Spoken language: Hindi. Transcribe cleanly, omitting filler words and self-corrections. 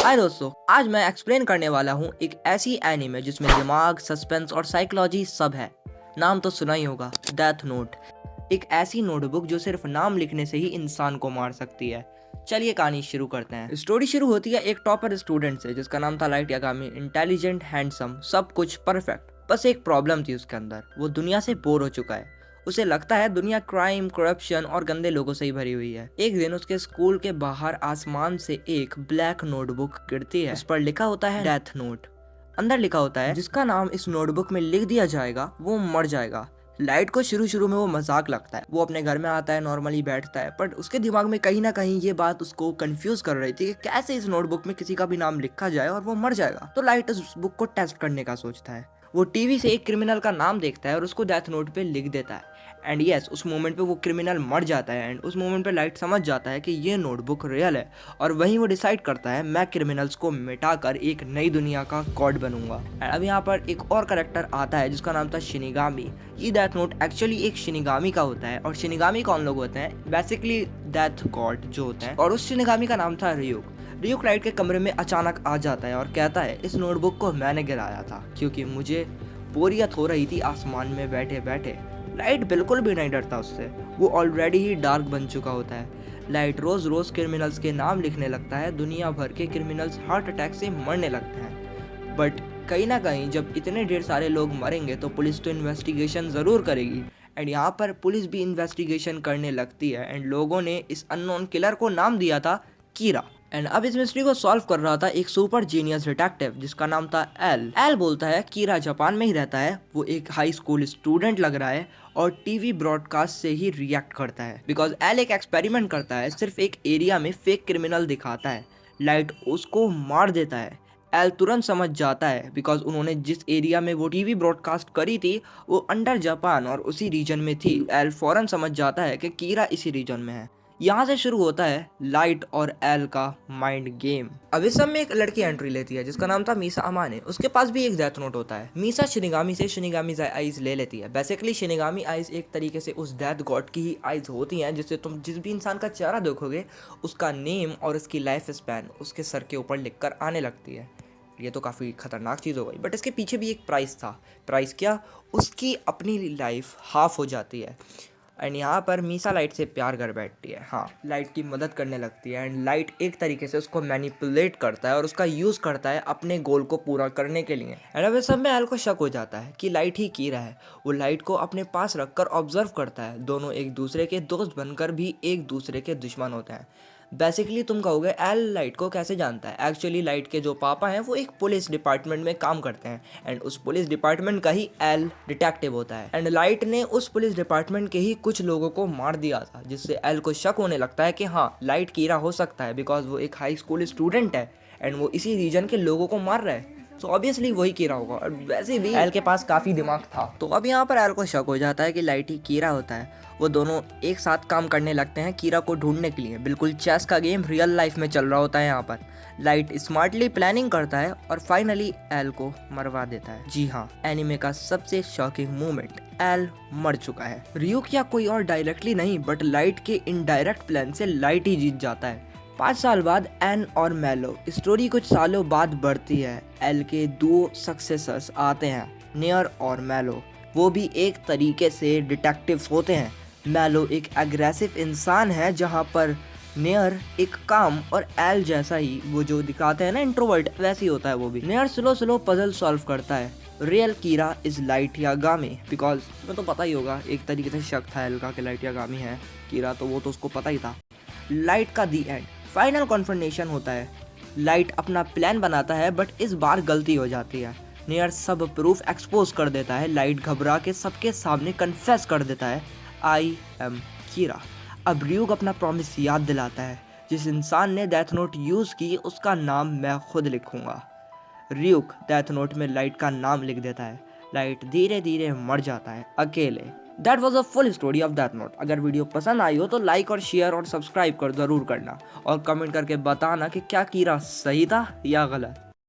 हाय दोस्तों, आज मैं एक्सप्लेन करने वाला हूँ एक ऐसी एनीमे जिसमें दिमाग, सस्पेंस और साइकोलॉजी सब है। नाम तो सुना ही होगा, डेथ नोट। एक ऐसी नोटबुक जो सिर्फ नाम लिखने से ही इंसान को मार सकती है। चलिए कहानी शुरू करते हैं। स्टोरी शुरू होती है एक टॉपर स्टूडेंट से जिसका नाम था लाइट यागामी। इंटेलिजेंट, हैंडसम, सब कुछ परफेक्ट। बस एक प्रॉब्लम थी उसके अंदर, वो दुनिया से बोर हो चुका है। उसे लगता है दुनिया क्राइम, करप्शन और गंदे लोगों से ही भरी हुई है। एक दिन उसके स्कूल के बाहर आसमान से एक ब्लैक नोटबुक गिरती है। उस पर लिखा होता है डेथ नोट। अंदर लिखा होता है जिसका नाम इस नोटबुक में लिख दिया जाएगा वो मर जाएगा। लाइट को शुरू में वो मजाक लगता है। वो अपने घर में आता है, नॉर्मली बैठता है, बट उसके दिमाग में कहीं ना कहीं ये बात उसको कंफ्यूज कर रही थी कि कैसे इस नोटबुक में किसी का भी नाम लिखा जाए और वो मर जाएगा। तो लाइट उस बुक को टेस्ट करने का सोचता है। वो टीवी से एक क्रिमिनल का नाम देखता है और उसको डेथ नोट पे लिख देता है। एंड यस, उस मोमेंट पे वो क्रिमिनल मर जाता है। एंड उस मोमेंट पे लाइट समझ जाता है कि ये नोटबुक रियल है। और वहीं वो डिसाइड करता है मैं क्रिमिनल्स को मिटाकर एक नई दुनिया का गॉड बनूंगा। एंड अब यहाँ पर एक और करेक्टर आता है जिसका नाम था शिनिगामी। ये डेथ नोट एक्चुअली एक शिनिगामी का होता है। और शिनिगामी कौन लोग होते हैं? बेसिकली डेथ गॉड जो होते हैं। और उस शिनिगामी का नाम था रियुक। रियुक लाइट के कमरे में अचानक आ जाता है और कहता है इस नोटबुक को मैंने गिराया था क्योंकि मुझे बोरियत हो रही थी आसमान में बैठे बैठे। लाइट बिल्कुल भी नहीं डरता उससे, वो ऑलरेडी ही डार्क बन चुका होता है। लाइट रोज रोज क्रिमिनल्स के नाम लिखने लगता है। दुनिया भर के क्रिमिनल्स हार्ट अटैक से मरने लगते हैं। बट कहीं ना कहीं जब इतने ढेर सारे लोग मरेंगे तो पुलिस तो इन्वेस्टिगेशन ज़रूर करेगी। एंड यहाँ पर पुलिस भी इन्वेस्टिगेशन करने लगती है। एंड लोगों ने इस अननोन किलर को नाम दिया था कीरा। एंड अब इस मिस्ट्री को सॉल्व कर रहा था एक सुपर जीनियस डिटेक्टिव जिसका नाम था एल। एल बोलता है कीरा जापान में ही रहता है, वो एक हाई स्कूल स्टूडेंट लग रहा है और टीवी ब्रॉडकास्ट से ही रिएक्ट करता है। बिकॉज एल एक एक्सपेरिमेंट करता है, सिर्फ एक एरिया में फेक क्रिमिनल दिखाता है। लाइट उसको मार देता है। एल तुरंत समझ जाता है बिकॉज उन्होंने जिस एरिया में वो टीवी ब्रॉडकास्ट करी थी वो अंडर जापान और उसी रीजन में थी। एल फौरन समझ जाता है कि कीरा इसी रीजन में है। यहाँ से शुरू होता है लाइट और एल का माइंड गेम। अब इस सब में एक लड़की एंट्री लेती है जिसका नाम था मीसा अमाने। उसके पास भी एक डेथ नोट होता है। मीसा शिनिगामी से शिनिगामी आइज ले लेती है। बेसिकली शिनिगामी आइज एक तरीके से उस डेथ गॉड की ही आइज होती हैं जिससे तुम जिस भी इंसान का चेहरा देखोगे उसका नेम और उसकी लाइफ स्पैन उसके सर के ऊपर लिख कर आने लगती है। ये तो काफ़ी खतरनाक चीज़ हो गई, बट इसके पीछे भी एक प्राइस था। प्राइस क्या? उसकी अपनी लाइफ हाफ हो जाती है। एंड यहाँ पर मीसा लाइट से प्यार कर बैठती है। हाँ, लाइट की मदद करने लगती है। एंड लाइट एक तरीके से उसको मैनिपुलेट करता है और उसका यूज़ करता है अपने गोल को पूरा करने के लिए। एंड अब इस सब में एल को शक हो जाता है कि लाइट ही कीरा है। वो लाइट को अपने पास रखकर ऑब्जर्व करता है। दोनों एक दूसरे के दोस्त बनकर भी एक दूसरे के दुश्मन होते हैं। बेसिकली तुम कहोगे एल लाइट को कैसे जानता है? एक्चुअली लाइट के जो पापा हैं वो एक पुलिस डिपार्टमेंट में काम करते हैं। एंड उस पुलिस डिपार्टमेंट का ही एल डिटेक्टिव होता है। एंड लाइट ने उस पुलिस डिपार्टमेंट के ही कुछ लोगों को मार दिया था जिससे एल को शक होने लगता है कि हाँ, लाइट कीरा हो सकता है बिकॉज वो एक हाई स्कूल स्टूडेंट है एंड वो इसी रीजन के लोगों को मार रहा है। तो ऑब्वियसली वही कीरा होगा। और वैसे भी एल के पास काफ़ी दिमाग था। तो अब यहाँ पर एल को शक हो जाता है कि लाइट ही कीरा होता है। वो दोनों एक साथ काम करने लगते हैं कीरा को ढूंढने के लिए। बिल्कुल चेस का गेम रियल लाइफ में चल रहा होता है। यहाँ पर लाइट स्मार्टली प्लानिंग करता है और फाइनली एल को मरवा देता है। जी हाँ, एनिमे का सबसे शॉकिंग मोमेंट, एल मर चुका है। रियुक या कोई और डायरेक्टली नहीं, बट लाइट के इनडायरेक्ट प्लान से लाइट ही जीत जाता है। 5 साल बाद एन और मेलो। स्टोरी कुछ सालों बाद बढ़ती है। एल के 2 सक्सेसर्स आते हैं, नियर और मेलो। वो भी एक तरीके से डिटेक्टिव्स होते हैं। मेलो एक एग्रेसिव इंसान है जहाँ पर नियर एक काम और एल जैसा ही, वो जो दिखाते हैं ना इंट्रोवर्ट, वैसे ही होता है वो भी। नियर स्लो पजल सॉल्व करता है। Real Kira is light Yagami because तुम्हें तो पता ही होगा, एक तरीके से शक था एल का कि लाइट यागामी है कीरा, तो वो तो उसको पता ही था। लाइट का दी एंड फाइनल कॉन्फ्रंटेशन होता है। लाइट अपना प्लान बनाता है बट इस बार गलती हो जाती है। नियर सब प्रूफ एक्सपोज कर देता है। लाइट घबरा के सबके सामने कन्फेस कर देता है, आई एम कीरा। अब रियुक अपना प्रॉमिस याद दिलाता है, जिस इंसान ने डेथ नोट यूज़ की उसका नाम मैं खुद लिखूंगा। रियुक डेथ नोट में लाइट का नाम लिख देता है। लाइट धीरे धीरे मर जाता है अकेले। That was a full story of death note. अगर वीडियो पसंद आई हो तो लाइक और शेयर और सब्सक्राइब कर ज़रूर करना और कमेंट करके बताना कि क्या कीरा सही था या गलत।